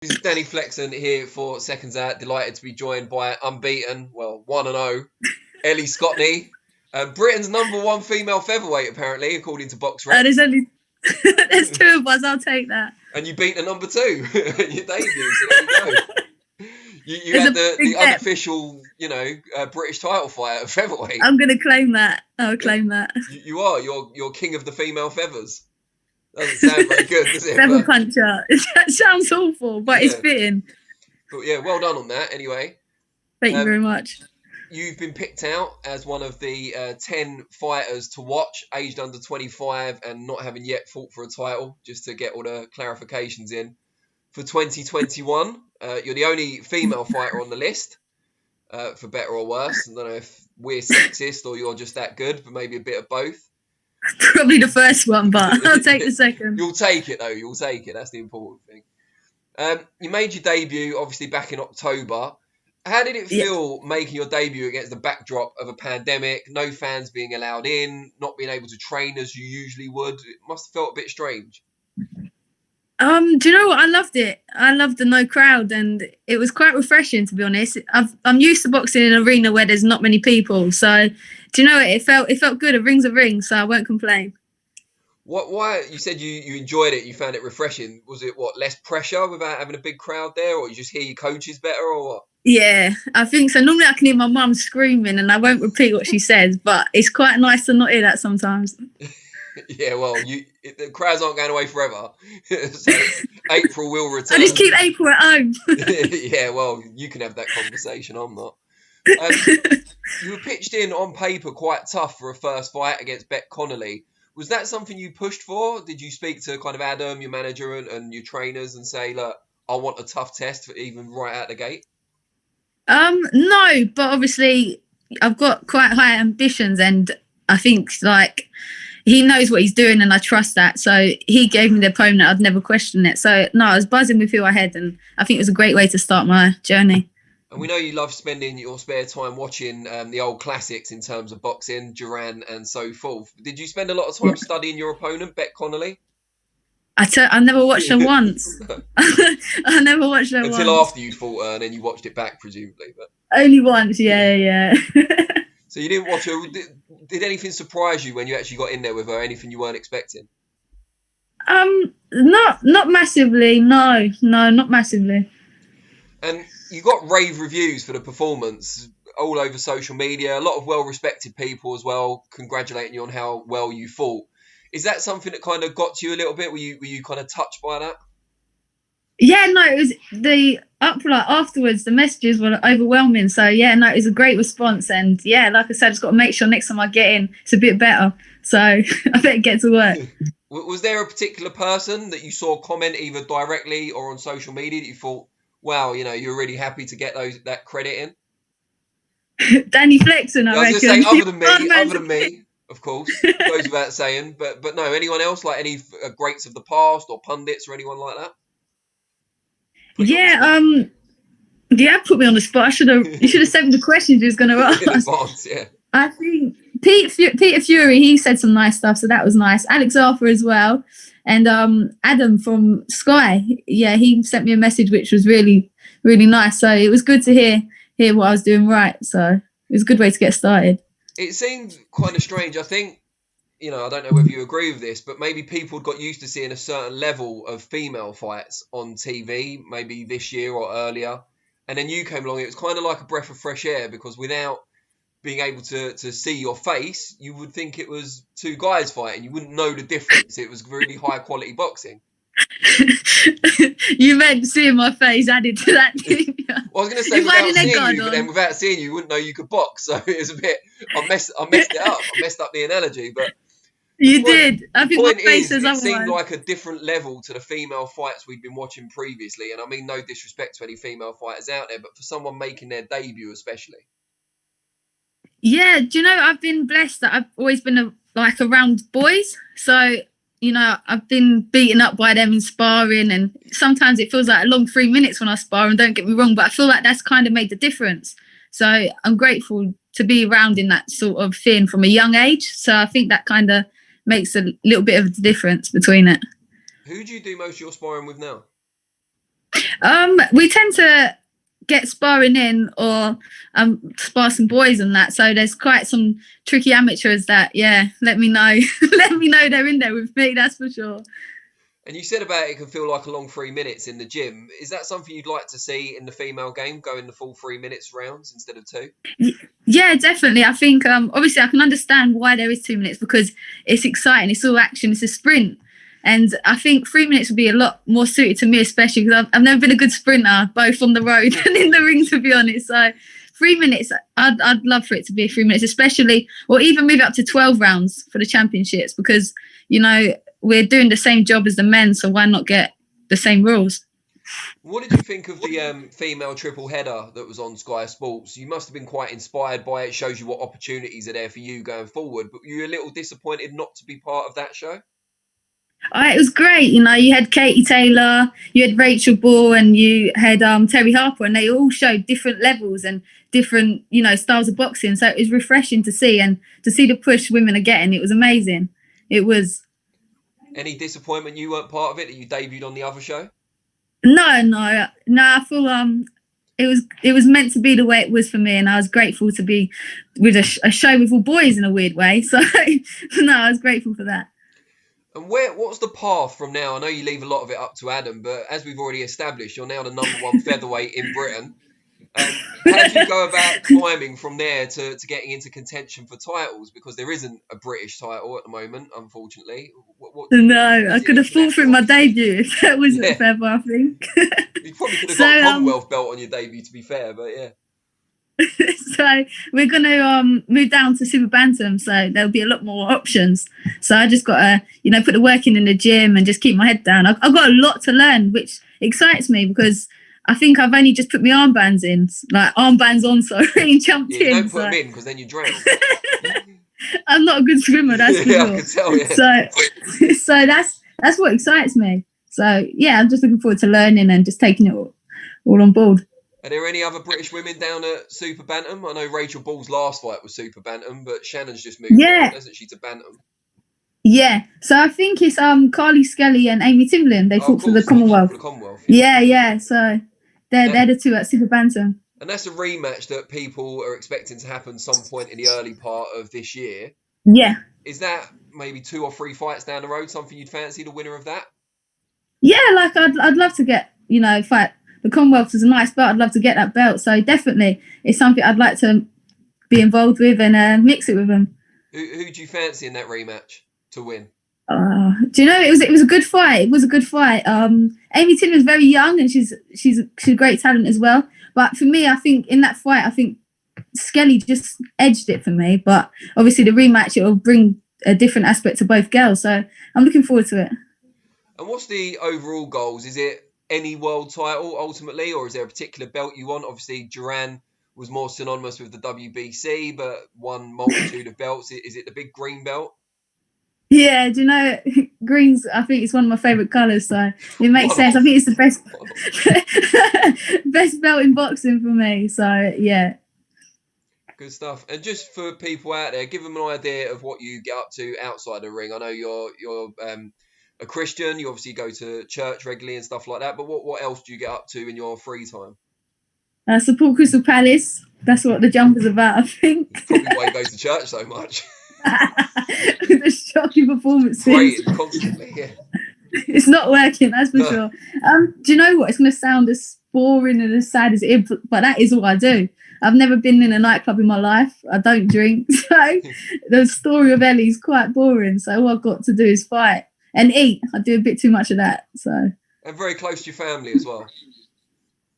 This is Danny Flexon here for Seconds Out. Delighted to be joined by unbeaten, 1-0, Ellie Scotney, Britain's #1 female featherweight, apparently, according to Box Rec. There's two of us. I'll take that. And you beat the #2 in your debut. So there you go. You had the unofficial, British title fight at featherweight. I'm going to claim that. I'll claim that. You are. You're king of the female feathers. Doesn't sound very good, does it? Feather puncher. That sounds awful, but it's fitting. But yeah, well done on that anyway. Thank you very much. You've been picked out as one of the 10 fighters to watch, aged under 25 and not having yet fought for a title, just to get all the clarifications in. For 2021, you're the only female fighter on the list, for better or worse. I don't know if we're sexist or you're just that good, but maybe a bit of both. Probably the first one, but I'll take the second. You'll take it, though. You'll take it. That's the important thing. You made your debut, obviously, back in October. How did it feel making your debut against the backdrop of a pandemic, no fans being allowed in, not being able to train as you usually would? It must have felt a bit strange. Do you know what? I loved it. I loved the no crowd, and it was quite refreshing, to be honest. I'm used to boxing in an arena where there's not many people, so do you know it felt good. A ring's a ring, so I won't complain. Why you said you enjoyed it? You found it refreshing. Was it less pressure without having a big crowd there, or you just hear your coaches better, or what? Yeah, I think so. Normally I can hear my mum screaming, and I won't repeat what she says, but it's quite nice to not hear that sometimes. Yeah, well, the crowds aren't going away forever. So April will return. I just keep April at home. Yeah, well, you can have that conversation. I'm not. You were pitched in on paper quite tough for a first fight against Beck Connolly. Was that something you pushed for? Did you speak to kind of Adam, your manager, and your trainers and say, look, I want a tough test for even right out the gate? No, but obviously I've got quite high ambitions, and I think he knows what he's doing, and I trust that. So he gave me the opponent. I'd never question it. So no, I was buzzing with who I had, and I think it was a great way to start my journey. And we know you love spending your spare time watching the old classics in terms of boxing, Duran and so forth. Did you spend a lot of time studying your opponent, Beck Connolly? I never watched her once. I never watched her until after you'd fought her, and then you watched it back, presumably. But only once, yeah. So you didn't watch her. Did anything surprise you when you actually got in there with her? Anything you weren't expecting? Not massively. No, not massively. And you got rave reviews for the performance all over social media. A lot of well-respected people as well congratulating you on how well you fought. Is that something that kind of got to you a little bit? Were you kind of touched by that? Yeah, no, it was afterwards. The messages were overwhelming. So yeah, no, it was a great response. And yeah, like I said, I just got to make sure next time I get in, it's a bit better. So I better get to work. Was there a particular person that you saw comment either directly or on social media that you thought, wow, you're really happy to get that credit in? Danny Flexon, I reckon. I was going to say other than me. Of course, goes without saying. But no, anyone else, like any greats of the past or pundits or anyone like that? Put me on the spot. You should have sent me the questions you was going to ask. In advance, yeah. I think Peter Fury, he said some nice stuff, so that was nice. Alex Arthur as well, and Adam from Sky. Yeah, he sent me a message which was really, really nice. So it was good to hear what I was doing right. So it was a good way to get started. It seemed kind of strange. I think, I don't know whether you agree with this, but maybe people got used to seeing a certain level of female fights on TV, maybe this year or earlier. And then you came along. It was kind of like a breath of fresh air because without being able to see your face, you would think it was two guys fighting. You wouldn't know the difference. It was really high quality boxing. You meant seeing my face added to that thing. Well, I was going to say without seeing you, but then without seeing you wouldn't know you could box. So it was a bit. I messed it up. I messed up the analogy, but you did. I think my face is it seemed like a different level to the female fights we'd been watching previously. And I mean, no disrespect to any female fighters out there, but for someone making their debut, especially. Yeah, do you know I've been blessed that I've always been around boys, so. I've been beaten up by them in sparring, and sometimes it feels like a long 3 minutes when I spar, and don't get me wrong, but I feel like that's kind of made the difference. So I'm grateful to be around in that sort of thing from a young age. So I think that kind of makes a little bit of a difference between it. Who do you do most of your sparring with now? We tend to get sparring in or spar some boys and that. So there's quite some tricky amateurs that, let me know. Let me know they're in there with me, that's for sure. And you said about it can feel like a long 3 minutes in the gym. Is that something you'd like to see in the female game, going the full 3 minutes rounds instead of 2? Yeah, definitely. I think obviously I can understand why there is 2 minutes, because it's exciting. It's all action. It's a sprint. And I think 3 minutes would be a lot more suited to me, especially because I've never been a good sprinter, both on the road and in the ring, to be honest. So 3 minutes, I'd love for it to be 3 minutes, especially, or even move up to 12 rounds for the championships, because, you know, we're doing the same job as the men, so why not get the same rules? What did you think of the female triple header that was on Sky Sports? You must have been quite inspired by it. It shows you what opportunities are there for you going forward, but you were a little disappointed not to be part of that show? It was great. You know, you had Katie Taylor, you had Rachel Ball, and you had Terry Harper, and they all showed different levels and different, you know, styles of boxing. So it was refreshing to see, and to see the push women are getting. It was amazing. It was. Any disappointment you weren't part of it, that you debuted on the other show? No. I feel it was meant to be the way it was for me, and I was grateful to be with a show with all boys in a weird way. So no, I was grateful for that. And what's the path from now? I know you leave a lot of it up to Adam, but as we've already established, you're now the #1 featherweight in Britain. How do you go about climbing from there to getting into contention for titles? Because there isn't a British title at the moment, unfortunately. No, I could have fought for my debut if that wasn't feather, I think. You probably could have got a Commonwealth belt on your debut, to be fair, but yeah. So we're going to move down to Super Bantam, so there'll be a lot more options. So I just got to, you know, put the work in the gym and just keep my head down. I've got a lot to learn, which excites me, because I think I've only just put my armbands in, like armbands on, sorry, and jumped in. Don't put them in, because then you drown. I'm not a good swimmer, that's for sure. I can tell, yeah. So that's what excites me. So yeah, I'm just looking forward to learning and just taking it all on board. Are there any other British women down at Super Bantam? I know Rachel Ball's last fight was Super Bantam, but Shannon's just moved on, hasn't she, to Bantam? Yeah, so I think it's Carly Skelly and Amy Timlin. They fought for the Commonwealth. Yeah. So they're the two at Super Bantam. And that's a rematch that people are expecting to happen some point in the early part of this year. Yeah. Is that maybe 2 or 3 fights down the road, something you'd fancy, the winner of that? Yeah, like I'd love to get, you know, fight. The Commonwealth is a nice belt. I'd love to get that belt. So definitely it's something I'd like to be involved with and mix it with them. Who do you fancy in that rematch to win? Do you know, it was a good fight. It was a good fight. Amy Timmies is very young, and she's a great talent as well. But for me, I think in that fight, I think Skelly just edged it for me. But obviously the rematch, it will bring a different aspect to both girls. So I'm looking forward to it. And what's the overall goals? Is it any world title ultimately, or is there a particular belt you want? Obviously, Duran was more synonymous with the WBC, but won multitude of belts. Is it the big green belt? Yeah, do you know, green's, I think it's one of my favourite colours, so it makes sense. I think it's the best belt in boxing for me, so yeah. Good stuff. And just for people out there, give them an idea of what you get up to outside the ring. I know you're a Christian, you obviously go to church regularly and stuff like that, but what else do you get up to in your free time? Support Crystal Palace. That's what the jumper's about, I think. That's probably why you go to church so much. The shocking performances. Great, constantly, yeah. It's not working, that's for sure. Do you know what? It's going to sound as boring and as sad as it is, but that is what I do. I've never been in a nightclub in my life. I don't drink. So the story of Ellie is quite boring. So all I've got to do is fight and eat. I do a bit too much of that. So. And very close to your family as well.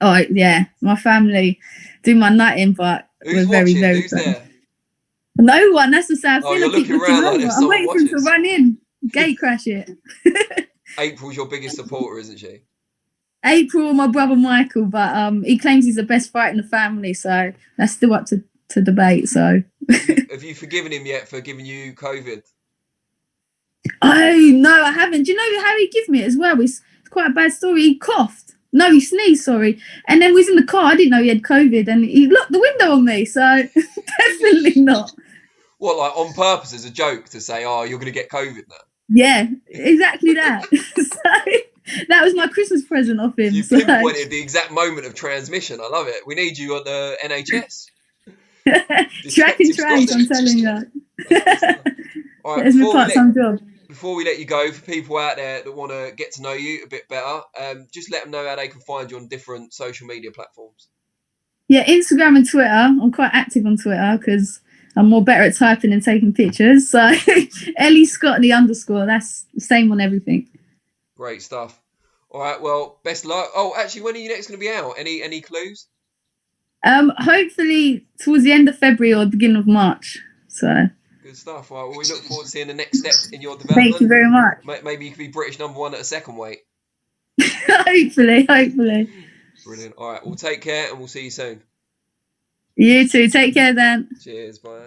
Oh, yeah. My family do my nutting, but we're very, very Who's there? No one. That's the sad thing. You're looking around like there's I'm waiting for him to run in, gate crash it. April's your biggest supporter, isn't she? April, my brother Michael, but he claims he's the best fighter in the family, so that's still up to debate. So, have you forgiven him yet for giving you COVID? Oh no, I haven't. Do you know how he gave me it as well? It's quite a bad story. He coughed. No, he sneezed, sorry. And then we was in the car. I didn't know he had COVID, and he locked the window on me. So definitely not. What, like on purpose as a joke to say, "Oh, you're going to get COVID now"? Yeah, exactly that. So That was my Christmas present off him. You So. pinpointed the exact moment of transmission. I love it. We need you on the NHS. Tracking Detective trains, I'm Scotney. telling you. Lovely stuff. All right, It's my part-time job. before we let you go, for people out there that want to get to know you a bit better, just let them know how they can find you on different social media platforms. Yeah, Instagram and Twitter. I'm quite active on Twitter because I'm more better at typing and taking pictures. So Ellie Scotney _ that's the same on everything. Great stuff. All right, well, best luck. Oh, actually, when are you next going to be out? Any clues? Hopefully towards the end of February or beginning of March. So Good stuff. All right, well, we look forward to seeing the next steps in your development. thank you very much. Maybe you could be British #1 at a secondweight. Hopefully. Brilliant. All right, well, take care and we'll see you soon. You too. Take care then. Cheers. Bye.